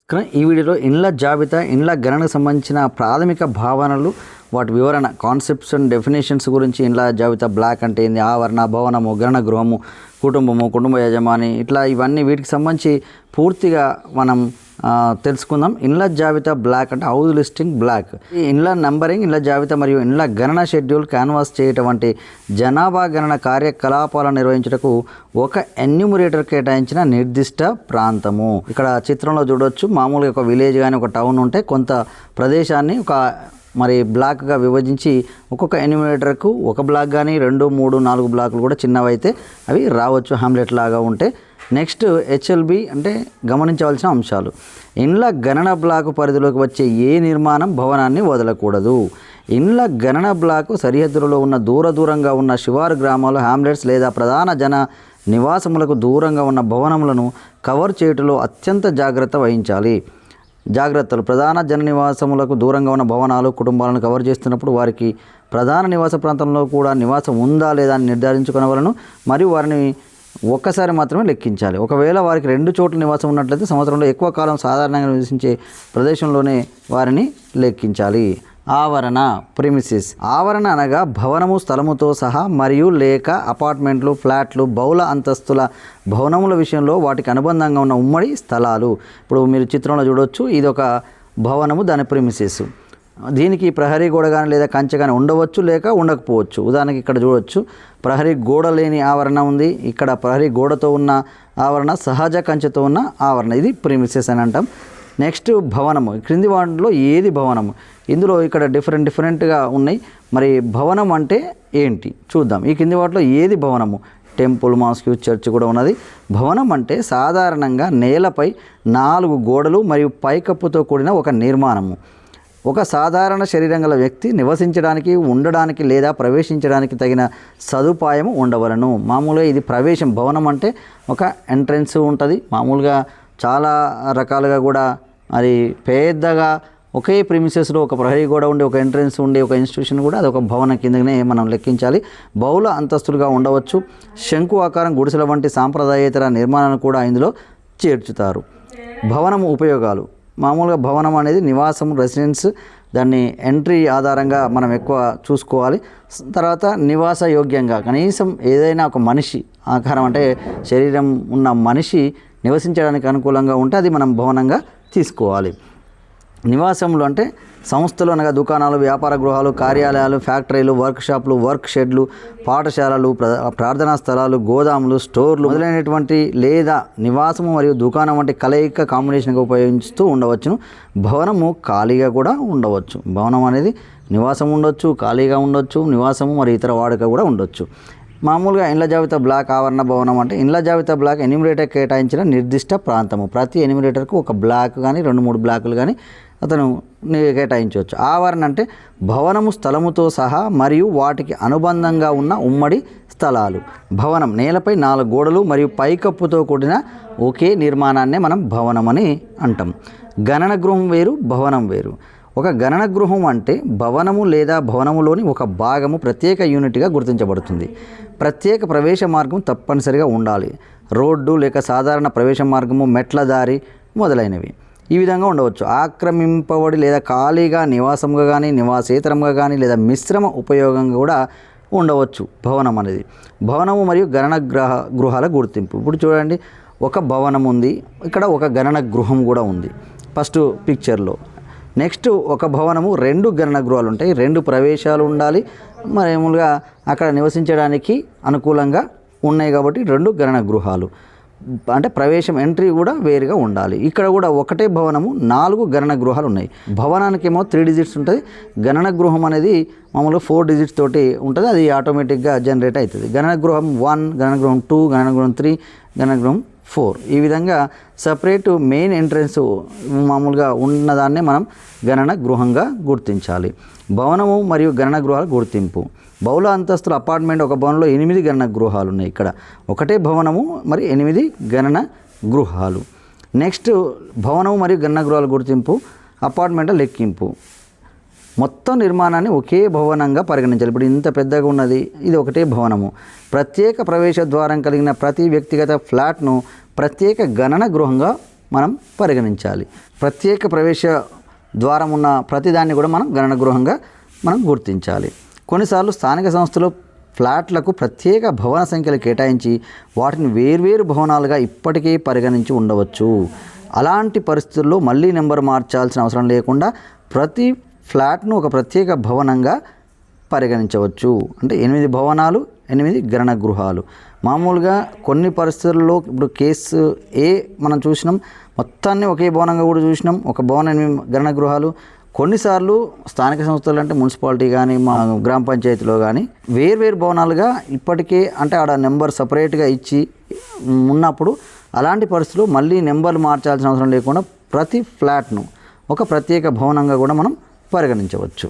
ఈ వీడియోలో ఇండ్ల జాబితా, ఇండ్ల గణనకు సంబంధించిన ప్రాథమిక భావనలు, వాటి వివరణ, కాన్సెప్ట్స్ అండ్ డెఫినేషన్స్ గురించి, ఇండ్ల జాబితా బ్లాక్ అంటే ఏంది, ఆవరణ, భవనము, గణన గృహము, కుటుంబము, కుటుంబ యజమాని, ఇట్లా ఇవన్నీ వీటికి సంబంధించి పూర్తిగా మనం తెలుసుకుందాం. ఇండ్ల జాబితా బ్లాక్ అంటే హౌస్ లిస్టింగ్ బ్లాక్. ఈ ఇండ్ల నంబరింగ్, ఇండ్ల జాబితా మరియు ఇండ్ల గణన షెడ్యూల్ క్యాన్వాస్ చేయటం వంటి జనాభా గణన కార్యకలాపాలను నిర్వహించటకు ఒక ఎన్యూమరేటర్ కేటాయించిన నిర్దిష్ట ప్రాంతము. ఇక్కడ చిత్రంలో చూడవచ్చు, మామూలుగా ఒక విలేజ్ కానీ ఒక టౌన్ ఉంటే కొంత ప్రదేశాన్ని ఒక బ్లాక్గా విభజించి ఒక్కొక్క ఎన్యూమరేటర్కు ఒక బ్లాక్ కానీ 2, 3, 4 బ్లాకులు కూడా చిన్నవైతే అవి రావచ్చు, హామ్లెట్ లాగా ఉంటే. నెక్స్ట్ హెచ్ఎల్బి అంటే గమనించవలసిన అంశాలు. ఇండ్ల గణన బ్లాకు పరిధిలోకి వచ్చే ఏ నిర్మాణం భవనాన్ని వదలకూడదు. ఇండ్ల గణన బ్లాకు సరిహద్దులలో ఉన్న దూరంగా ఉన్న శివారు గ్రామాలు, హామ్లెట్స్ లేదా ప్రధాన జన నివాసములకు దూరంగా ఉన్న భవనములను కవర్ చేయటంలో అత్యంత జాగ్రత్త వహించాలి. జాగ్రత్తలు: ప్రధాన జన నివాసములకు దూరంగా ఉన్న భవనాలు, కుటుంబాలను కవర్ చేస్తున్నప్పుడు వారికి ప్రధాన నివాస ప్రాంతంలో కూడా నివాసం ఉందా లేదా అని నిర్ధారించుకునవలను మరియు వారిని ఒక్కసారి మాత్రమే లెక్కించాలి. ఒకవేళ వారికి 2 చోట్ల నివాసం ఉన్నట్లయితే సంవత్సరంలో ఎక్కువ కాలం సాధారణంగా నివసించే ప్రదేశంలోనే వారిని లెక్కించాలి. ఆవరణ, ప్రిమిసిస్. ఆవరణ అనగా భవనము స్థలముతో సహా మరియు లేక అపార్ట్మెంట్లు, ఫ్లాట్లు, బహుళ అంతస్తుల భవనముల విషయంలో వాటికి అనుబంధంగా ఉన్న ఉమ్మడి స్థలాలు. ఇప్పుడు మీరు చిత్రంలో చూడవచ్చు, ఇది ఒక భవనము, దాని ప్రిమిసిస్. దీనికి ప్రహరీ గోడ కానీ లేదా కంచె కానీ ఉండవచ్చు, లేక ఉండకపోవచ్చు. ఉదాహరణకి ఇక్కడ చూడవచ్చు, ప్రహరీ గోడ లేని ఆవరణ ఉంది, ఇక్కడ ప్రహరీ గోడతో ఉన్న ఆవరణ, సహజ కంచెతో ఉన్న ఆవరణ. ఇది ప్రిమిసెస్ అని అంటాం. నెక్స్ట్ భవనము. క్రింది వాటిలో ఏది భవనము? ఇందులో ఇక్కడ డిఫరెంట్గా ఉన్నాయి. మరి భవనం అంటే ఏంటి చూద్దాం. ఈ కింది వాటిలో ఏది భవనము? టెంపుల్, మాస్క్, చర్చ్ కూడా ఉన్నది. భవనం అంటే సాధారణంగా నేలపై 4 గోడలు మరియు పైకప్పుతో కూడిన ఒక నిర్మాణము. ఒక సాధారణ శరీరం గల వ్యక్తి నివసించడానికి, ఉండడానికి లేదా ప్రవేశించడానికి తగిన సదుపాయం ఉండవలను. మామూలుగా ఇది ప్రవేశం. భవనం అంటే ఒక ఎంట్రన్స్ ఉంటుంది. మామూలుగా చాలా రకాలుగా కూడా మరి పెద్దగా ఒకే ప్రిమిసెస్లో ఒక ప్రహరీ గోడ ఉండి, ఒక ఎంట్రన్స్ ఉండి, ఒక ఇన్స్టిట్యూషన్ కూడా అది ఒక భవనం కిందనే మనం లెక్కించాలి. బహుళ అంతస్తులుగా ఉండవచ్చు. శంకు ఆకారం, గుడిసెల వంటి సాంప్రదాయేతర నిర్మాణాలను కూడా ఇందులో చేర్చుతారు. భవనము ఉపయోగాలు. మామూలుగా భవనం అనేది నివాసం, రెసిడెన్స్, దాన్ని ఎంట్రీ ఆధారంగా మనం ఎక్కువ చూసుకోవాలి. తర్వాత నివాస యోగ్యంగా, కనీసం ఏదైనా ఒక మనిషి ఆకారం అంటే శరీరం ఉన్న మనిషి నివసించడానికి అనుకూలంగా ఉంటే అది మనం భవనంగా తీసుకోవాలి. నివాసములు అంటే సంస్థలు అనగా దుకాణాలు, వ్యాపార గృహాలు, కార్యాలయాలు, ఫ్యాక్టరీలు, వర్క్షాప్లు, వర్క్ షెడ్లు, పాఠశాలలు, ప్రార్థనా స్థలాలు, గోదాములు, స్టోర్లు మొదలైనటువంటి లేదా నివాసము మరియు దుకాణం వంటి కలయిక కాంబినేషన్గా ఉపయోగిస్తూ ఉండవచ్చును. భవనము ఖాళీగా కూడా ఉండవచ్చు. భవనం అనేది నివాసం ఉండొచ్చు, ఖాళీగా ఉండొచ్చు, నివాసము మరియు ఇతర వాడుక కూడా ఉండొచ్చు. మామూలుగా ఇండ్ల జాబితా బ్లాక్, ఆవరణ, భవనం అంటే ఇండ్ల జాబితా బ్లాక్ ఎన్యూమరేటర్ కేటాయించిన నిర్దిష్ట ప్రాంతము. ప్రతి ఎన్యూమరేటర్కు ఒక బ్లాక్ కానీ 2-3 బ్లాకులు కానీ అతను కేటాయించవచ్చు. ఆవరణ అంటే భవనము స్థలముతో సహా మరియు వాటికి అనుబంధంగా ఉన్న ఉమ్మడి స్థలాలు. భవనం నేలపై 4 గోడలు మరియు పైకప్పుతో కూడిన ఒకే నిర్మాణాన్నే మనం భవనం అని అంటాం. గణన గృహం వేరు, భవనం వేరు. ఒక గణన గృహం అంటే భవనము లేదా భవనములోని ఒక భాగము ప్రత్యేక యూనిట్గా గుర్తించబడుతుంది. ప్రత్యేక ప్రవేశ మార్గం తప్పనిసరిగా ఉండాలి. రోడ్డు లేక సాధారణ ప్రవేశ మార్గము, మెట్ల దారి మొదలైనవి ఈ విధంగా ఉండవచ్చు. ఆక్రమింపబడి లేదా ఖాళీగా నివాసంగా కానీ, నివాసేతరంగా కానీ లేదా మిశ్రమ ఉపయోగంగా కూడా ఉండవచ్చు భవనం అనేది. భవనము మరియు గణన గృహాల గుర్తింపు. ఇప్పుడు చూడండి, ఒక భవనం ఉంది, ఇక్కడ ఒక గణన గృహం కూడా ఉంది ఫస్ట్ పిక్చర్లో. నెక్స్ట్ ఒక భవనము 2 గణన గృహాలు ఉంటాయి, 2 ప్రవేశాలు ఉండాలి. మామూలుగా అక్కడ నివసించడానికి అనుకూలంగా ఉన్నాయి కాబట్టి 2 గణన గృహాలు అంటే ప్రవేశం, ఎంట్రీ కూడా వేరుగా ఉండాలి. ఇక్కడ కూడా ఒకటే భవనము 4 గణన గృహాలు ఉన్నాయి. భవనానికేమో 3 డిజిట్స్ ఉంటుంది. గణన గృహం అనేది మామూలుగా 4 డిజిట్స్ తోటి ఉంటుంది. అది ఆటోమేటిక్గా జనరేట్ అవుతుంది. గణన గృహం 1, గణన గృహం 2, గణన గృహం 3, గణన గృహం 4 ఈ విధంగా సపరేట్ మెయిన్ ఎంట్రన్స్ మామూలుగా ఉన్నదాన్నే మనం గణన గృహంగా గుర్తించాలి. భవనము మరియు గణన గృహాల గుర్తింపు. బహుళ అంతస్తుల అపార్ట్మెంట్, ఒక భవనంలో 8 గణన గృహాలు ఉన్నాయి. ఇక్కడ ఒకటే భవనము మరి 8 గణన గృహాలు. నెక్స్ట్ భవనము మరియు గణన గృహాల గుర్తింపు. అపార్ట్మెంట్ల లెక్కింపు. మొత్తం నిర్మాణాన్ని ఒకే భవనంగా పరిగణించాలి. ఇప్పుడు ఇంత పెద్దగా ఉన్నది, ఇది ఒకటే భవనము. ప్రత్యేక ప్రవేశ ద్వారం కలిగిన ప్రతి వ్యక్తిగత ఫ్లాట్ను ప్రత్యేక గణన గృహంగా మనం పరిగణించాలి. ప్రత్యేక ప్రవేశ ద్వారం ఉన్న ప్రతిదాన్ని కూడా మనం గణన గృహంగా మనం గుర్తించాలి. కొన్నిసార్లు స్థానిక సంస్థలు ఫ్లాట్లకు ప్రత్యేక భవన సంఖ్యలు కేటాయించి వాటిని వేర్వేరు భవనాలుగా ఇప్పటికే పరిగణించి ఉండవచ్చు. అలాంటి పరిస్థితుల్లో మళ్ళీ నెంబర్ మార్చాల్సిన అవసరం లేకుండా ప్రతి ఫ్లాట్ను ఒక ప్రత్యేక భవనంగా పరిగణించవచ్చు. అంటే 8 భవనాలు, 8 గణన గృహాలు. మామూలుగా కొన్ని పరిస్థితుల్లో ఇప్పుడు కేసు ఏ మనం చూసినాం, మొత్తాన్ని ఒకే భవనంగా కూడా చూసినాం, ఒక భవనం 8 గణన గృహాలు. కొన్నిసార్లు స్థానిక సంస్థలు అంటే మున్సిపాలిటీ కానీ మా గ్రామ పంచాయతీలో కానీ వేర్వేరు భవనాలుగా ఇప్పటికే అంటే ఆడ నెంబర్ సపరేట్గా ఇచ్చి ఉన్నప్పుడు అలాంటి పరిస్థితుల్లో మళ్ళీ నెంబర్లు మార్చాల్సిన అవసరం లేకుండా ప్రతి ఫ్లాట్ను ఒక ప్రత్యేక భవనంగా కూడా మనం పరిగణించవచ్చు.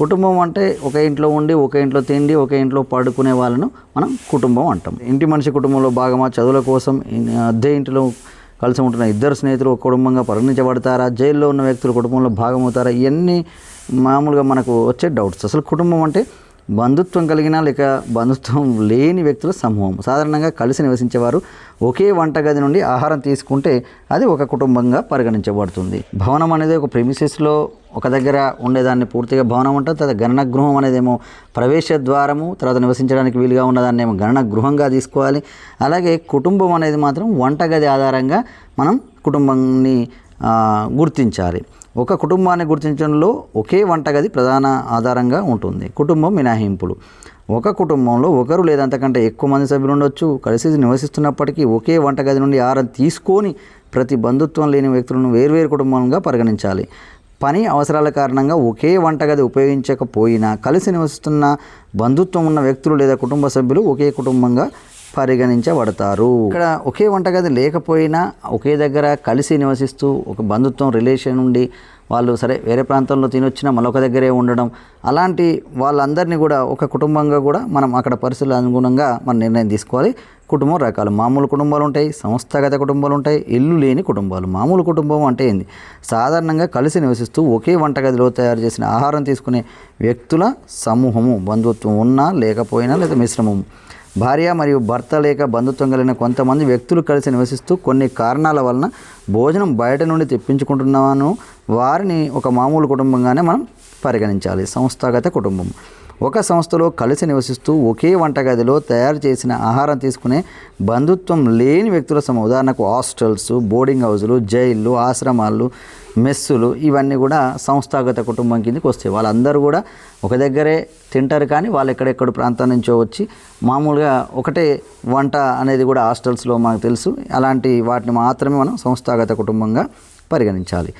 కుటుంబం అంటే ఒక ఇంట్లో ఉండి ఒక ఇంట్లో తిండి ఒక ఇంట్లో పడుకునే వాళ్ళను మనం కుటుంబం అంటాం. ఇంటి మనిషి కుటుంబంలో భాగమా, చదువుల కోసం అద్దె ఇంటిలో కలిసి ఉంటున్న ఇద్దరు స్నేహితులు ఒక కుటుంబంగా పరిగణించబడతారా, జైల్లో ఉన్న వ్యక్తులు కుటుంబంలో భాగమవుతారా, ఇవన్నీ మామూలుగా మనకు వచ్చే డౌట్స్. అసలు కుటుంబం అంటే బంధుత్వం కలిగిన లేక బంధుత్వం లేని వ్యక్తుల సమూహం. సాధారణంగా కలిసి నివసించేవారు ఒకే వంటగది నుండి ఆహారం తీసుకుంటే అది ఒక కుటుంబంగా పరిగణించబడుతుంది. భవనం అనేది ఒక ప్రెమిసెస్లో ఒక దగ్గర ఉండేదాన్ని పూర్తిగా భవనం ఉంటుంది. తర్వాత గణన గృహం అనేదేమో ప్రవేశ ద్వారము, తర్వాత నివసించడానికి వీలుగా ఉన్నదాన్ని ఏమో గణన గృహంగా తీసుకోవాలి. అలాగే కుటుంబం అనేది మాత్రం వంటగది ఆధారంగా మనం కుటుంబాన్ని గుర్తించాలి. ఒక కుటుంబాన్ని గుర్తించడంలో ఒకే వంటగది ప్రధాన ఆధారంగా ఉంటుంది. కుటుంబం మినహాయింపులు. ఒక కుటుంబంలో ఒకరు లేదా అంతకంటే ఎక్కువ మంది సభ్యులు ఉండొచ్చు. కలిసి నివసిస్తున్నప్పటికీ ఒకే వంటగది నుండి ఆహారం తీసుకొని ప్రతి బంధుత్వం లేని వ్యక్తులను వేర్వేరు కుటుంబంగా పరిగణించాలి. పని అవసరాల కారణంగా ఒకే వంటగది ఉపయోగించకపోయినా కలిసి నివసిస్తున్న బంధుత్వం ఉన్న వ్యక్తులు లేదా కుటుంబ సభ్యులు ఒకే కుటుంబంగా పరిగణించబడతారు. ఇక్కడ ఒకే వంటగది లేకపోయినా ఒకే దగ్గర కలిసి నివసిస్తూ ఒక బంధుత్వం రిలేషన్ ఉండి వాళ్ళు సరే వేరే ప్రాంతంలో తినొచ్చినా మరొక దగ్గరే ఉండడం, అలాంటి వాళ్ళందరినీ కూడా ఒక కుటుంబంగా కూడా మనం అక్కడ పరిస్థితుల అనుగుణంగా మనం నిర్ణయం తీసుకోవాలి. కుటుంబం రకాలు మామూలు కుటుంబాలు ఉంటాయి, సంస్థాగత కుటుంబాలు ఉంటాయి, ఇల్లు లేని కుటుంబాలు. మామూలు కుటుంబం అంటే ఏంది? సాధారణంగా కలిసి నివసిస్తూ ఒకే వంటగదిలో తయారు చేసిన ఆహారం తీసుకునే వ్యక్తుల సమూహము. బంధుత్వం ఉన్నా లేకపోయినా లేదా మిశ్రమము. భార్య మరియు భర్త లేక బంధుత్వం కలిగిన కొంతమంది వ్యక్తులు కలిసి నివసిస్తూ కొన్ని కారణాల వలన భోజనం బయట నుండి తెప్పించుకుంటున్నాను వారిని ఒక మామూలు కుటుంబంగానే మనం పరిగణించాలి. సంస్థాగత కుటుంబం. ఒక సంస్థలో కలిసి నివసిస్తూ ఒకే వంటగదిలో తయారు చేసిన ఆహారం తీసుకునే బంధుత్వం లేని వ్యక్తుల సమూహం. ఉదాహరణకు హాస్టల్స్, బోర్డింగ్ హౌజులు, జైళ్ళు, ఆశ్రమాలు, మెస్సులు, ఇవన్నీ కూడా సంస్థాగత కుటుంబం కిందకి వస్తాయి. వాళ్ళందరూ కూడా ఒక దగ్గరే తింటారు, కానీ వాళ్ళు ఎక్కడెక్కడ ప్రాంతం నుంచో వచ్చి మామూలుగా ఒకటే వంట అనేది కూడా హాస్టల్స్లో మనకు తెలుసు. అలాంటి వాటిని మాత్రమే మనం సంస్థాగత కుటుంబంగా పరిగణించాలి.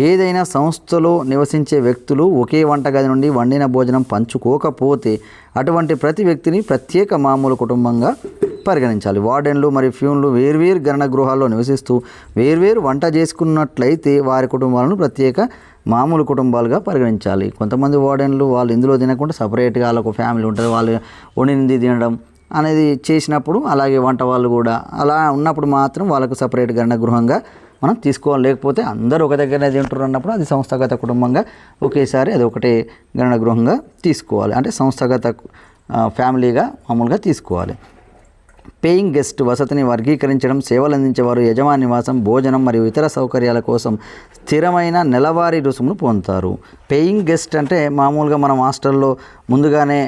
ఏదైనా సంస్థలో నివసించే వ్యక్తులు ఒకే వంటగది నుండి వండిన భోజనం పంచుకోకపోతే అటువంటి ప్రతి వ్యక్తిని ప్రత్యేక మామూలు కుటుంబంగా పరిగణించాలి. వార్డెన్లు మరియు ఫ్యూన్లు వేర్వేరు గణన గృహాల్లో నివసిస్తూ వేర్వేరు వంట చేసుకున్నట్లయితే వారి కుటుంబాలను ప్రత్యేక మామూలు కుటుంబాలుగా పరిగణించాలి. కొంతమంది వార్డెన్లు వాళ్ళు ఇందులో తినకుండా సపరేట్గా వాళ్ళకు ఫ్యామిలీ ఉంటుంది, వాళ్ళు వండింది తినడం అనేది చేసినప్పుడు, అలాగే వంట వాళ్ళు కూడా అలా ఉన్నప్పుడు మాత్రం వాళ్ళకు సపరేట్ గణన గృహంగా మనం తీసుకోవాలి. లేకపోతే అందరూ ఒక దగ్గరనే తింటారు అన్నప్పుడు అది సంస్థాగత కుటుంబంగా ఒకేసారి అది ఒకటే గణన గృహంగా తీసుకోవాలి. అంటే సంస్థాగత ఫ్యామిలీగా మామూలుగా తీసుకోవాలి. పేయింగ్ గెస్ట్ వసతిని వర్గీకరించడం. సేవలు అందించేవారు యజమాని నివాసం, భోజనం మరియు ఇతర సౌకర్యాల కోసం స్థిరమైన నెలవారీ రుసుమును పొందుతారు. పేయింగ్ గెస్ట్ అంటే మామూలుగా మనం హాస్టల్లో ముందుగానే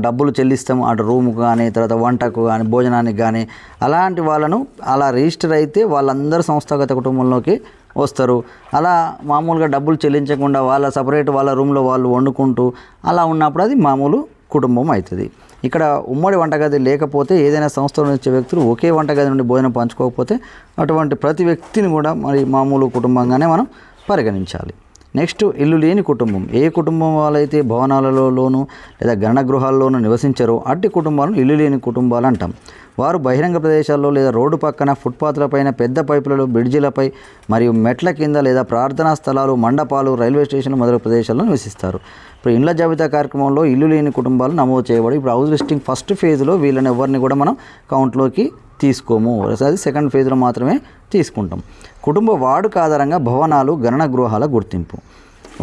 డబ్బులు చెల్లిస్తాము, అటు రూముకు కానీ తర్వాత వంటకు కానీ భోజనానికి కానీ. అలాంటి వాళ్ళను అలా రిజిస్టర్ అయితే వాళ్ళందరూ సంస్థాగత కుటుంబంలోకి వస్తారు. అలా మామూలుగా డబ్బులు చెల్లించకుండా వాళ్ళ సపరేట్ వాళ్ళ రూమ్లో వాళ్ళు వండుకుంటూ అలా ఉన్నప్పుడు అది మామూలు కుటుంబం అవుతుంది. ఇక్కడ ఉమ్మడి వంటగది లేకపోతే ఏదైనా సంస్థలో వచ్చే వ్యక్తులు ఒకే వంటగది నుండి భోజనం పంచుకోకపోతే అటువంటి ప్రతి వ్యక్తిని కూడా మరి మామూలు కుటుంబంగానే మనం పరిగణించాలి. నెక్స్ట్, ఇల్లు లేని కుటుంబం. ఏ కుటుంబం వాళ్ళైతే భవనాలలోనూ లేదా గణన గృహాల్లోనూ నివసించారో అట్టి కుటుంబాలను ఇల్లు లేని కుటుంబాలు అంటాం. వారు బహిరంగ ప్రదేశాల్లో లేదా రోడ్డు పక్కన, ఫుట్పాత్లపైన, పెద్ద పైపులలో, బ్రిడ్జిలపై మరియు మెట్ల కింద లేదా ప్రార్థనా స్థలాలు, మండపాలు, రైల్వే స్టేషన్లు మొదలగు ప్రదేశాల్లో నివసిస్తారు. ఇప్పుడు ఇండ్ల జాబితా కార్యక్రమంలో ఇల్లు లేని కుటుంబాలు నమోదు చేయబడి ఇప్పుడు హౌస్ లిస్టింగ్ ఫస్ట్ ఫేజ్లో వీళ్ళని ఎవరిని కూడా మనం కౌంట్లోకి తీసుకోము. అది సెకండ్ ఫేజ్లో మాత్రమే తీసుకుంటాం. కుటుంబ వాడుక ఆధారంగా భవనాలు, గణన గృహాల గుర్తింపు.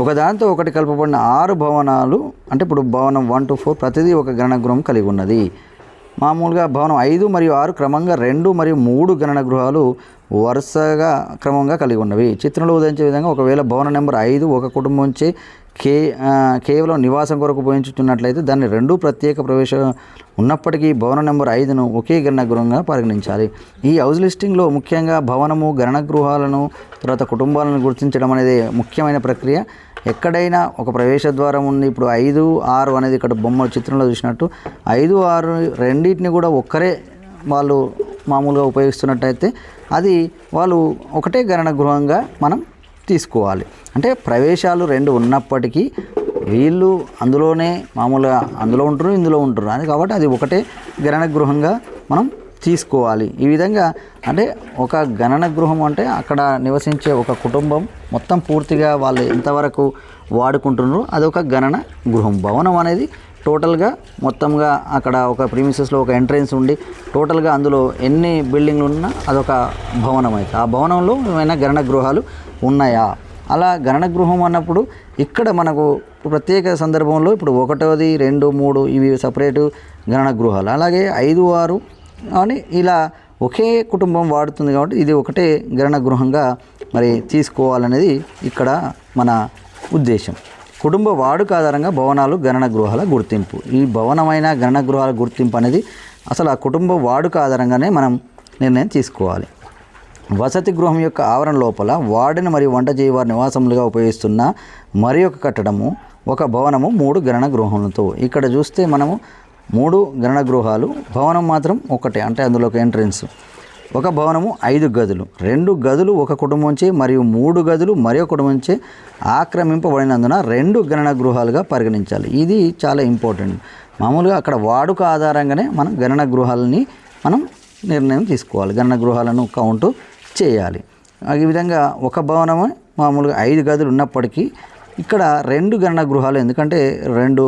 ఒకదానితో ఒకటి కలపబడిన 6 భవనాలు, అంటే ఇప్పుడు భవనం 1 to 4 ప్రతిదీ ఒక గణన గృహం కలిగి ఉన్నది. మామూలుగా భవనం 5 మరియు 6 క్రమంగా 2 మరియు 3 గణన గృహాలు వరుసగా క్రమంగా కలిగి ఉన్నవి. చిత్రంలో ఉదయించే విధంగా ఒకవేళ భవన నెంబర్ 5 ఒక కుటుంబం నుంచి కేవలం నివాసం కొరకు ఉపయోగించుతున్నట్లయితే దాన్ని 2 ప్రత్యేక ప్రవేశం ఉన్నప్పటికీ భవన నెంబర్ 5ను ఒకే గణన గృహంగా పరిగణించాలి. ఈ హౌస్ లిస్టింగ్లో ముఖ్యంగా భవనము, గణన గృహాలను, తర్వాత కుటుంబాలను గుర్తించడం అనేది ముఖ్యమైన ప్రక్రియ. ఎక్కడైనా ఒక ప్రవేశ ద్వారం ఉంది. ఇప్పుడు 5, 6 అనేది ఇక్కడ బొమ్మ చిత్రంలో చూసినట్టు 5, 6 రెండింటిని కూడా ఒక్కరే వాళ్ళు మామూలుగా ఉపయోగిస్తున్నట్టయితే అది వాళ్ళు ఒకటే గణన గృహంగా మనం తీసుకోవాలి. అంటే ప్రవేశాలు 2 ఉన్నప్పటికీ వీళ్ళు అందులోనే మామూలుగా అందులో ఉంటారు, ఇందులో ఉంటారు అని కాబట్టి అది ఒకటే గణన గృహంగా మనం తీసుకోవాలి. ఈ విధంగా అంటే ఒక గణన గృహం అంటే అక్కడ నివసించే ఒక కుటుంబం మొత్తం పూర్తిగా వాళ్ళు ఎంతవరకు వాడుకుంటున్నారో అదొక గణన గృహం. భవనం అనేది టోటల్గా మొత్తంగా అక్కడ ఒక ప్రీమిసెస్లో ఒక ఎంట్రెన్స్ ఉండి టోటల్గా అందులో ఎన్ని బిల్డింగ్లు ఉన్నా అదొక భవనం అయితే ఆ భవనంలో ఏమైనా గణన గృహాలు ఉన్నాయా. అలా గణన గృహం అన్నప్పుడు ఇక్కడ మనకు ప్రత్యేక సందర్భంలో ఇప్పుడు 1, 2, 3 ఇవి సపరేటు గణన గృహాలు, అలాగే 5, 6 అని ఇలా ఒకే కుటుంబం వాడుతుంది కాబట్టి ఇది ఒకటే గణన గృహంగా మరి తీసుకోవాలనేది ఇక్కడ మన ఉద్దేశం. కుటుంబ వాడుక ఆధారంగా భవనాలు, గణన గృహాల గుర్తింపు. ఈ భవనమైన గణన గృహాల గుర్తింపు అనేది అసలు ఆ కుటుంబ వాడుక ఆధారంగానే మనం నిర్ణయం తీసుకోవాలి. వసతి గృహం యొక్క ఆవరణ లోపల వార్డెన్ మరియు వంట చేయవారి నివాసములుగా ఉపయోగిస్తున్న మరి ఒక కట్టడము, ఒక భవనము 3 గణన గృహములతో. ఇక్కడ చూస్తే మనము 3 గణన గృహాలు, భవనం మాత్రం ఒకటే, అంటే అందులో ఒక ఎంట్రెన్స్. ఒక భవనము 5 గదులు, 2 గదులు ఒక కుటుంబంచే మరియు 3 గదులు మరొక కుటుంబంచే ఆక్రమింపబడినందున 2 గణన గృహాలుగా పరిగణించాలి. ఇది చాలా ఇంపార్టెంట్. మామూలుగా అక్కడ వాడుక ఆధారంగానే మనం గణన గృహాలని మనం నిర్ణయం తీసుకోవాలి, గణన గృహాలను కౌంటు చేయాలి. ఈ విధంగా ఒక భవనము మామూలుగా 5 గదులు ఉన్నప్పటికీ ఇక్కడ 2 గణన గృహాలు, ఎందుకంటే 2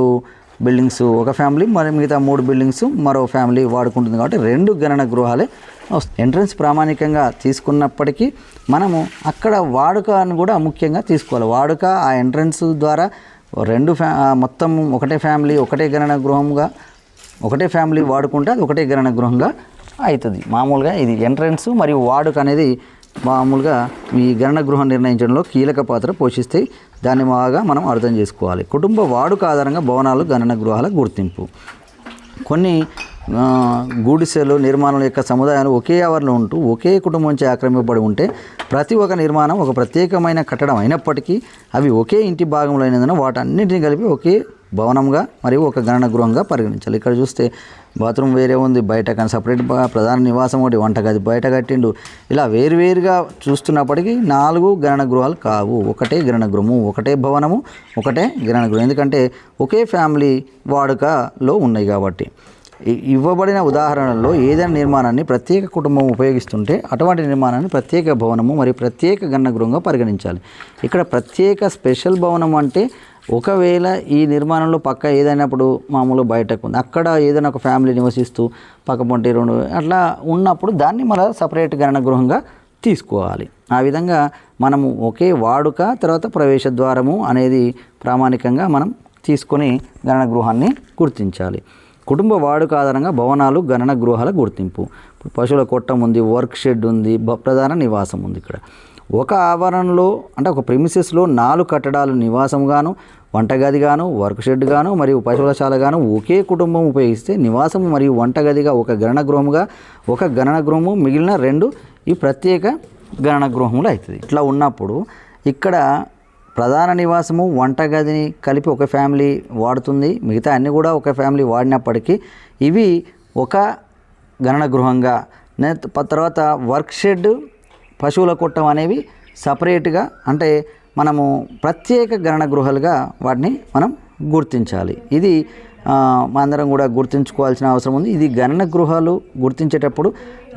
బిల్డింగ్స్ ఒక ఫ్యామిలీ మరి మిగతా 3 బిల్డింగ్స్ మరో ఫ్యామిలీ వాడుకుంటుంది కాబట్టి 2 గణన గృహాలే వస్తాయి. ఎంట్రన్స్ ప్రామాణికంగా తీసుకున్నప్పటికీ మనము అక్కడ వాడుకను కూడా ముఖ్యంగా తీసుకోవాలి. వాడుక ఆ ఎంట్రన్స్ ద్వారా 2 మొత్తం ఒకటే ఫ్యామిలీ ఒకటే గణన గృహంగా ఒకటే ఫ్యామిలీ వాడుకుంటే అది ఒకటే గణన గృహంగా అవుతుంది. మామూలుగా ఇది ఎంట్రన్స్ మరియు వాడుక అనేది మామూలుగా ఈ గణన గృహం నిర్ణయించడంలో కీలక పాత్ర పోషిస్తాయి. దాన్ని బాగా మనం అర్థం చేసుకోవాలి. కుటుంబ వాడుక ఆధారంగా భవనాలు, గణన గృహాల గుర్తింపు. కొన్ని గుడిసెలు నిర్మాణాల యొక్క సముదాయాలు ఒకే ఆవరణలో ఉంటూ ఒకే కుటుంబం నుంచి ఆక్రమింపబడి ఉంటే ప్రతి ఒక్క నిర్మాణం ఒక ప్రత్యేకమైన కట్టడం అయినప్పటికీ అవి ఒకే ఇంటి భాగంలో అయినందున వాటన్నింటినీ కలిపి ఒకే భవనంగా మరియు ఒక గణన గృహంగా పరిగణించాలి. ఇక్కడ చూస్తే బాత్రూమ్ వేరే ఉంది, బయట కానీ సపరేట్ ప్రధాన నివాసం ఒకటి, వంటగది బయట కట్టిండు. ఇలా వేరువేరుగా చూస్తున్నప్పటికీ 4 గణన గృహాలు కావు, ఒకటే గణన గృహము, ఒకటే భవనము, ఒకటే గణన గృహం. ఎందుకంటే ఒకే ఫ్యామిలీ వాడుకలో ఉన్నాయి కాబట్టి. ఇవ్వబడిన ఉదాహరణలో ఏదైనా నిర్మాణాన్ని ప్రత్యేక కుటుంబం ఉపయోగిస్తుంటే అటువంటి నిర్మాణాన్ని ప్రత్యేక భవనము మరియు ప్రత్యేక గణన గృహంగా పరిగణించాలి. ఇక్కడ ప్రత్యేక స్పెషల్ భవనం అంటే ఒకవేళ ఈ నిర్మాణంలో పక్క ఏదైనప్పుడు మామూలుగా బయటకు ఉంది, అక్కడ ఏదైనా ఒక ఫ్యామిలీ నివసిస్తూ పక్కపొంటి 2 అట్లా ఉన్నప్పుడు దాన్ని మళ్ళీ సపరేట్ గణన గృహంగా తీసుకోవాలి. ఆ విధంగా మనము ఒకే వాడుక తర్వాత ప్రవేశ ద్వారము అనేది ప్రామాణికంగా మనం తీసుకొని గణన గృహాన్ని గుర్తించాలి. కుటుంబ వాడుక ఆధారంగా భవనాలు, గణన గృహాల గుర్తింపు. పశువుల కొట్టం ఉంది, వర్క్ షెడ్ ఉంది, ప్రధాన నివాసం ఉంది. ఇక్కడ ఒక ఆవరణలో అంటే ఒక ప్రిమిసెస్లో 4 కట్టడాలు నివాసంగాను, వంటగదిగాను, వర్క్ షెడ్గాను మరియు పశువులశాలగాను ఒకే కుటుంబం ఉపయోగిస్తే నివాసము మరియు వంటగదిగా ఒక గణన గృహముగా, ఒక గణన గృహము, మిగిలిన 2 ఈ ప్రత్యేక గణన గృహములు అవుతుంది. ఇట్లా ఉన్నప్పుడు ఇక్కడ ప్రధాన నివాసము వంటగదిని కలిపి ఒక ఫ్యామిలీ వాడుతుంది, మిగతా అన్నీ కూడా ఒక ఫ్యామిలీ వాడినప్పటికీ ఇవి ఒక గణన గృహంగా, తర్వాత వర్క్ షెడ్, పశువుల కొట్టం అనేవి సపరేట్గా అంటే మనము ప్రత్యేక గణన గృహాలుగా వాటిని మనం గుర్తించాలి. ఇది అందరం కూడా గుర్తుంచుకోవాల్సిన అవసరం ఉంది. ఇది గణన గృహాలు గుర్తించేటప్పుడు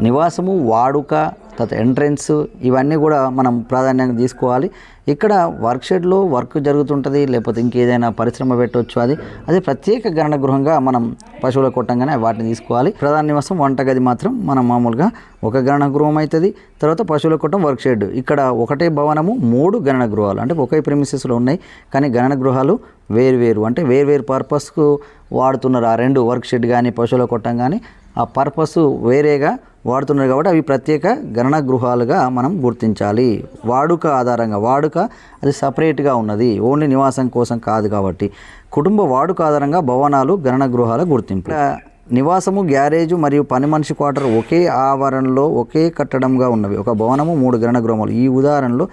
నివాసము, వాడుక, తర్వాత ఎంట్రెన్స్ ఇవన్నీ కూడా మనం ప్రాధాన్యంగా తీసుకోవాలి. ఇక్కడ వర్క్ షెడ్లో వర్క్ జరుగుతుంటుంది, లేకపోతే ఇంకేదైనా పరిశ్రమ పెట్టవచ్చు, అది ప్రత్యేక గణన గృహంగా మనం పశువుల కొట్టంగానే వాటిని తీసుకోవాలి. ప్రధాన నివాసం, వంటగది మాత్రం మనం మామూలుగా ఒక గణన గృహం అవుతుంది. తర్వాత పశువుల కొట్టం, వర్క్ షెడ్ ఇక్కడ ఒకటే భవనము 3 గణన గృహాలు అంటే ఒకే ప్రిమిసెస్లో ఉన్నాయి కానీ గణన గృహాలు వేరువేరు అంటే వేరువేరు పర్పస్కు వాడుతున్నారు. ఆ 2 వర్క్ షెడ్ కానీ పశువుల కొట్టం కానీ ఆ పర్పస్ వేరేగా వాడుతున్నారు కాబట్టి అవి ప్రత్యేక గణన గృహాలుగా మనం గుర్తించాలి. వాడుక ఆధారంగా అది సపరేట్గా ఉన్నది, ఓన్లీ నివాసం కోసం కాదు కాబట్టి కుటుంబ వాడుక ఆధారంగా భవనాలు గణన గృహాల గుర్తింపు. నివాసము, గ్యారేజు మరియు పని మనిషి క్వార్టర్ ఒకే ఆవరణలో ఒకే కట్టడంగా ఉన్నవి. ఒక భవనము 3 గణన గృహములు. ఈ ఉదాహరణలో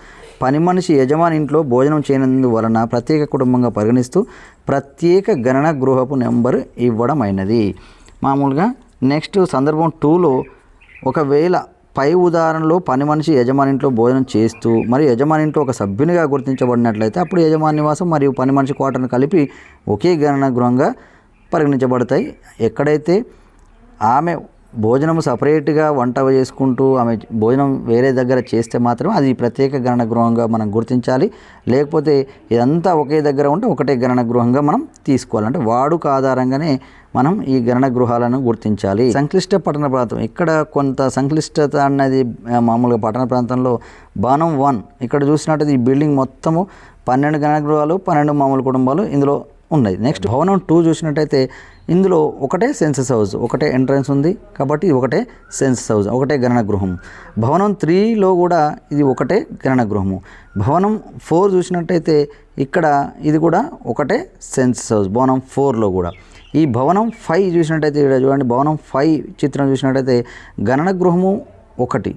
పని మనిషి యజమాని ఇంట్లో భోజనం చేయనందువలన ప్రత్యేక కుటుంబంగా పరిగణిస్తూ ప్రత్యేక గణన గృహపు నెంబర్ ఇవ్వడం అయినది. మామూలుగా నెక్స్ట్ సందర్భం 2లో ఒకవేళ పై ఉదాహరణలో పని మనిషి యజమాని ఇంట్లో భోజనం చేస్తూ మరియు యజమాని ఇంట్లో ఒక సభ్యునిగా గుర్తించబడినట్లయితే అప్పుడు యజమాని నివాసం మరియు పని మనిషి క్వార్టర్ను కలిపి ఒకే గణన గృహంగా పరిగణించబడతాయి. ఎక్కడైతే ఆమె భోజనం సపరేట్గా వంట చేసుకుంటూ ఆమె భోజనం వేరే దగ్గర చేస్తే మాత్రం అది ప్రత్యేక గణన గృహంగా మనం గుర్తించాలి. లేకపోతే ఇదంతా ఒకే దగ్గర ఉంటే ఒకటే గణన గృహంగా మనం తీసుకోవాలి. అంటే వాడుక ఆధారంగానే మనం ఈ గణన గృహాలను గుర్తించాలి. సంక్లిష్ట పట్టణ ప్రాంతం, ఇక్కడ కొంత సంక్లిష్టత అన్నది మామూలుగా పట్టణ ప్రాంతంలో భవనం 1 ఇక్కడ చూసినట్టయితే ఈ బిల్డింగ్ మొత్తము 12 గణన గృహాలు, 12 మామూలు కుటుంబాలు ఇందులో ఉన్నాయి. నెక్స్ట్ భవనం 2 చూసినట్టయితే ఇందులో ఒకటే సెన్సస్ హౌస్, ఒకటే ఎంట్రన్స్ ఉంది కాబట్టి ఒకటే సెన్సస్ హౌస్, ఒకటే గణన గృహం. భవనం 3లో కూడా ఇది ఒకటే గణన గృహము. భవనం 4 చూసినట్టయితే ఇక్కడ ఇది కూడా ఒకటే సెన్సస్ హౌస్ భవనం 4లో కూడా. ఈ భవనం 5 చూసినట్టయితే ఇక్కడ చూడండి, భవనం 5 చిత్రం చూసినట్టయితే గణన గృహము 1,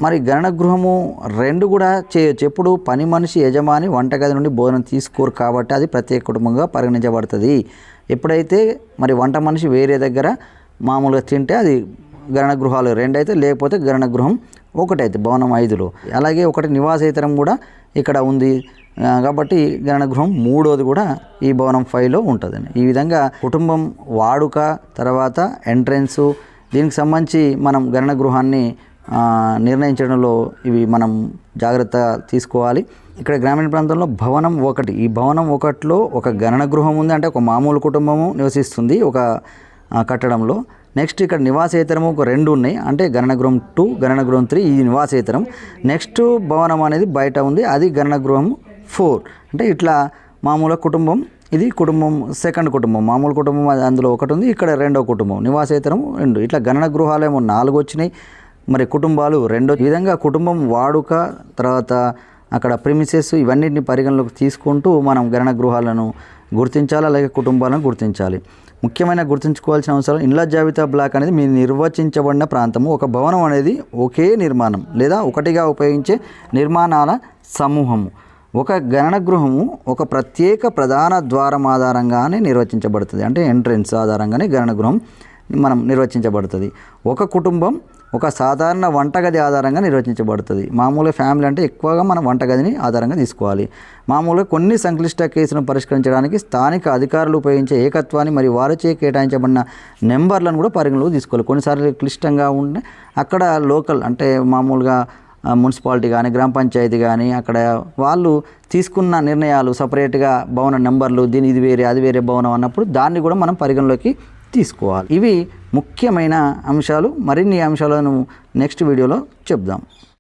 మరి గణన గృహము 2 కూడా చేయొచ్చు. ఎప్పుడు పని మనిషి యజమాని వంటగది నుండి భోజనం తీసుకోరు కాబట్టి అది ప్రత్యేక కుటుంబంగా పరిగణించబడుతుంది. ఎప్పుడైతే మరి వంట మనిషి వేరే దగ్గర మామూలుగా తింటే అది గణన గృహాలు 2 అయితే, లేకపోతే గణన గృహం 1 అయితే భవనం 5లో. అలాగే ఒకటి నివాసేతరం కూడా ఇక్కడ ఉంది కాబట్టి గణన గృహం 3వది కూడా ఈ భవనం 5లో ఉంటుంది. ఈ విధంగా కుటుంబం వాడుక, తర్వాత ఎంట్రెన్సు, దీనికి సంబంధించి మనం గణన గృహాన్ని నిర్ణయించడంలో ఇవి మనం జాగ్రత్త తీసుకోవాలి. ఇక్కడ గ్రామీణ ప్రాంతంలో భవనం 1, ఈ భవనం 1లో ఒక గణన గృహం ఉంది, అంటే ఒక మామూలు కుటుంబము నివసిస్తుంది ఒక కట్టడంలో. నెక్స్ట్ ఇక్కడ నివాసేతరము ఒక 2 ఉన్నాయి, అంటే గణన గృహం 2, గణన గృహం 3 ఈ నివాసేతరం. నెక్స్ట్ భవనం అనేది బయట ఉంది, అది గణన గృహం 4. అంటే ఇట్లా మామూలు కుటుంబం, ఇది కుటుంబం సెకండ్ కుటుంబం, మామూలు కుటుంబం అందులో ఒకటి ఉంది, ఇక్కడ 2వ కుటుంబం నివాసేతరం 2. ఇట్లా గణన గృహాలు ఏమో 4 వచ్చినాయి, మరి కుటుంబాలు 2. ఈ విధంగా కుటుంబం వాడుక, తర్వాత అక్కడ ప్రిమిసెస్ ఇవన్నిటిని పరిగణలోకి తీసుకుంటూ మనం గణన గృహాలను గుర్తించాలి, అలాగే కుటుంబాలను గుర్తించాలి. ముఖ్యమైన గుర్తుంచుకోవాల్సిన అవసరం ఇండ్ల జాబితా బ్లాక్ అనేది మీ నిర్వచించబడిన ప్రాంతము. ఒక భవనం అనేది ఒకే నిర్మాణం లేదా ఒకటిగా ఉపయోగించే నిర్మాణాల సమూహము. ఒక గణన గృహము ఒక ప్రత్యేక ప్రధాన ద్వారం ఆధారంగానే నిర్వచించబడుతుంది, అంటే ఎంట్రెన్స్ ఆధారంగానే గణన గృహం మనం నిర్వచించబడుతుంది. ఒక కుటుంబం ఒక సాధారణ వంటగది ఆధారంగా నిర్వచించబడుతుంది. మామూలుగా ఫ్యామిలీ అంటే ఎక్కువగా మనం వంటగదిని ఆధారంగా తీసుకోవాలి. మామూలుగా కొన్ని సంక్లిష్ట కేసులను పరిష్కరించడానికి స్థానిక అధికారులు ఉపయోగించే ఏకత్వాన్ని మరియు వారిచే కేటాయించబడిన నెంబర్లను కూడా పరిగణలోకి తీసుకోవాలి. కొన్నిసార్లు క్లిష్టంగా ఉంటే అక్కడ లోకల్ అంటే మామూలుగా మున్సిపాలిటీ కానీ గ్రామ పంచాయతీ కానీ అక్కడ వాళ్ళు తీసుకున్న నిర్ణయాలు సపరేట్గా భవన నెంబర్లు, దీని ఇది వేరే అది వేరే భవనం అన్నప్పుడు దాన్ని కూడా మనం పరిగణలోకి తీసుకోవాలి. ఇవి ముఖ్యమైన అంశాలు. మరిన్ని అంశాలను నెక్స్ట్ వీడియోలో చెప్దాం.